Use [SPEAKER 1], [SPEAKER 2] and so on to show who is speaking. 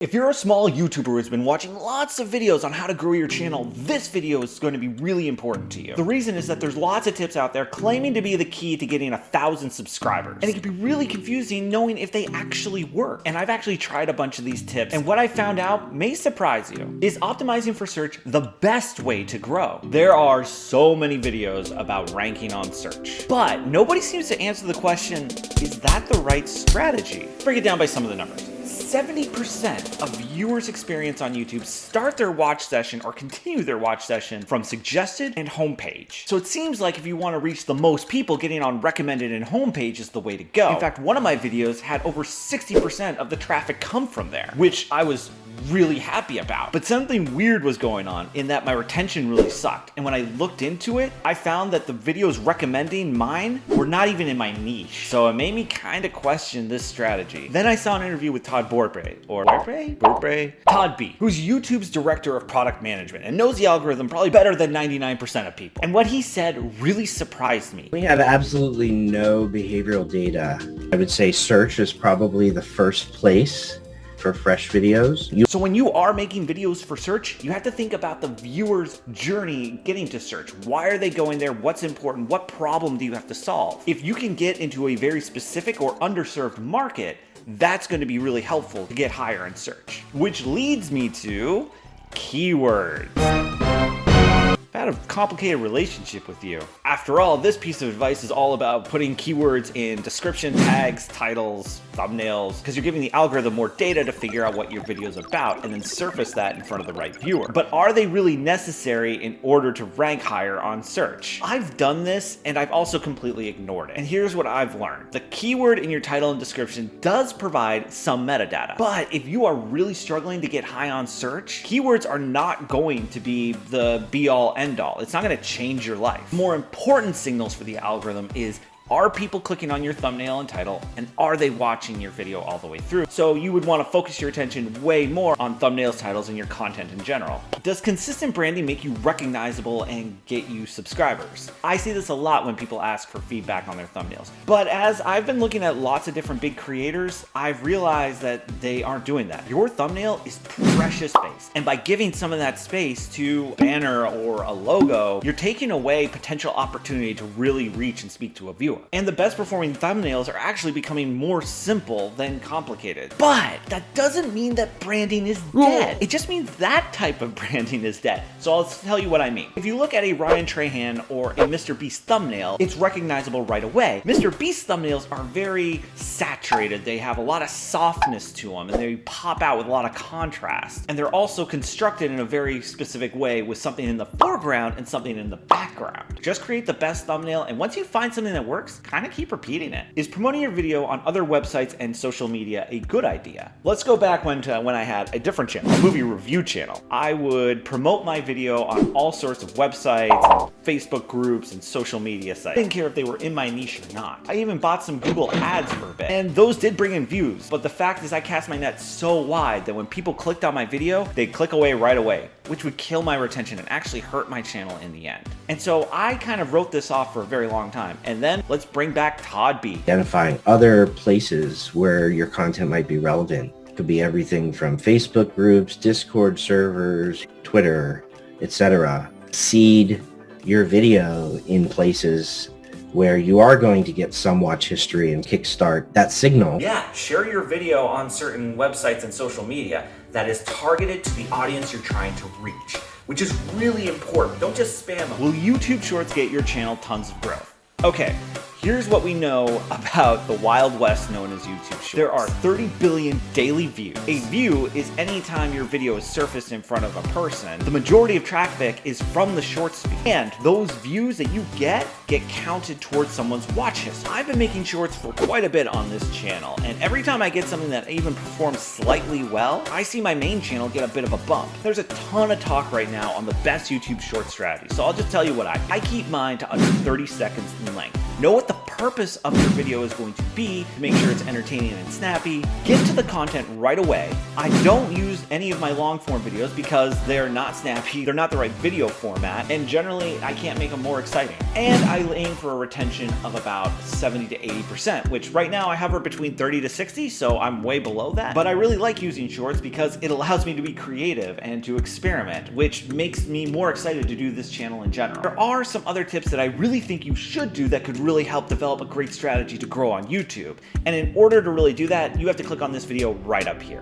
[SPEAKER 1] If you're a small YouTuber who's been watching lots of videos on how to grow your channel, this video is going to be really important to you. The reason is that there's lots of tips out there claiming to be the key to getting 1,000 subscribers. And it can be really confusing knowing if they actually work. And I've actually tried a bunch of these tips, and what I found out may surprise you. Is optimizing for search the best way to grow? There are so many videos about ranking on search, but nobody seems to answer the question, is that the right strategy? Let's break it down by some of the numbers. 70% of viewers' experience on YouTube start their watch session or continue their watch session from suggested and homepage. So it seems like if you want to reach the most people, getting on recommended and homepage is the way to go. In fact, one of my videos had over 60% of the traffic come from there, which I was really happy about. But something weird was going on in that my retention really sucked. And when I looked into it, I found that the videos recommending mine were not even in my niche. So it made me kind of question this strategy. Then I saw an interview with Todd Todd B, who's YouTube's director of product management and knows the algorithm probably better than 99% of people. And what he said really surprised me.
[SPEAKER 2] We have absolutely no behavioral data. I would say search is probably the first place for fresh videos.
[SPEAKER 1] So when you are making videos for search, you have to think about the viewer's journey getting to search. Why are they going there? What's important? What problem do you have to solve? If you can get into a very specific or underserved market, that's going to be really helpful to get higher in search. Which leads me to keywords. I've had a complicated relationship with you. After all, this piece of advice is all about putting keywords in description, tags, titles, thumbnails, because you're giving the algorithm more data to figure out what your video is about and then surface that in front of the right viewer. But are they really necessary in order to rank higher on search? I've done this and I've also completely ignored it. And here's what I've learned. The keyword in your title and description does provide some metadata. But if you are really struggling to get high on search, keywords are not going to be the be-all end-all. It's not going to change your life. More important signals for the algorithm is, are people clicking on your thumbnail and title, and are they watching your video all the way through? So you would want to focus your attention way more on thumbnails, titles, and your content in general. Does consistent branding make you recognizable and get you subscribers? I see this a lot when people ask for feedback on their thumbnails. But as I've been looking at lots of different big creators, I've realized that they aren't doing that. Your thumbnail is precious space. And by giving some of that space to a banner or a logo, you're taking away potential opportunity to really reach and speak to a viewer. And the best performing thumbnails are actually becoming more simple than complicated. But that doesn't mean that branding is dead. It just means that type of branding is dead. So I'll tell you what I mean. If you look at a Ryan Trahan or a Mr. Beast thumbnail, it's recognizable right away. Mr. Beast thumbnails are very saturated. They have a lot of softness to them and they pop out with a lot of contrast. And they're also constructed in a very specific way with something in the foreground and something in the background. Just create the best thumbnail, and once you find something that works, kind of keep repeating it. Is promoting your video on other websites and social media a good idea? Let's go back when I had a different channel, a movie review channel. I would promote my video on all sorts of websites, and Facebook groups, and social media sites. I didn't care if they were in my niche or not. I even bought some Google ads for a bit, and those did bring in views. But the fact is I cast my net so wide that when people clicked on my video, they'd click away right away, which would kill my retention and actually hurt my channel in the end. And so I kind of wrote this off for a very long time. And then let's bring back Todd B.
[SPEAKER 2] Identifying other places where your content might be relevant. It could be everything from Facebook groups, Discord servers, Twitter, etc. Seed your video in places where you are going to get some watch history and kickstart that signal.
[SPEAKER 1] Yeah, share your video on certain websites and social media that is targeted to the audience you're trying to reach, which is really important. Don't just spam them. Will YouTube Shorts get your channel tons of growth? Okay, here's what we know about the Wild West known as YouTube Shorts. There are 30 billion daily views. A view is any time your video is surfaced in front of a person. The majority of traffic is from the Shorts feed. And those views that you get counted towards someone's watch history. I've been making shorts for quite a bit on this channel, and every time I get something that even performs slightly well, I see my main channel get a bit of a bump. There's a ton of talk right now on the best YouTube short strategy, so I'll just tell you what I keep mine to under 30 seconds in length. know what the purpose of your video is going to be to make sure it's entertaining and snappy, get to the content right away. I don't use any of my long form videos because they're not snappy, they're not the right video format, and generally I can't make them more exciting. And I aim for a retention of about 70 to 80%, which right now I hover between 30 to 60, so I'm way below that. But I really like using shorts because it allows me to be creative and to experiment, which makes me more excited to do this channel in general. There are some other tips that I really think you should do that could really help develop a great strategy to grow on YouTube. And in order to really do that, you have to click on this video right up here.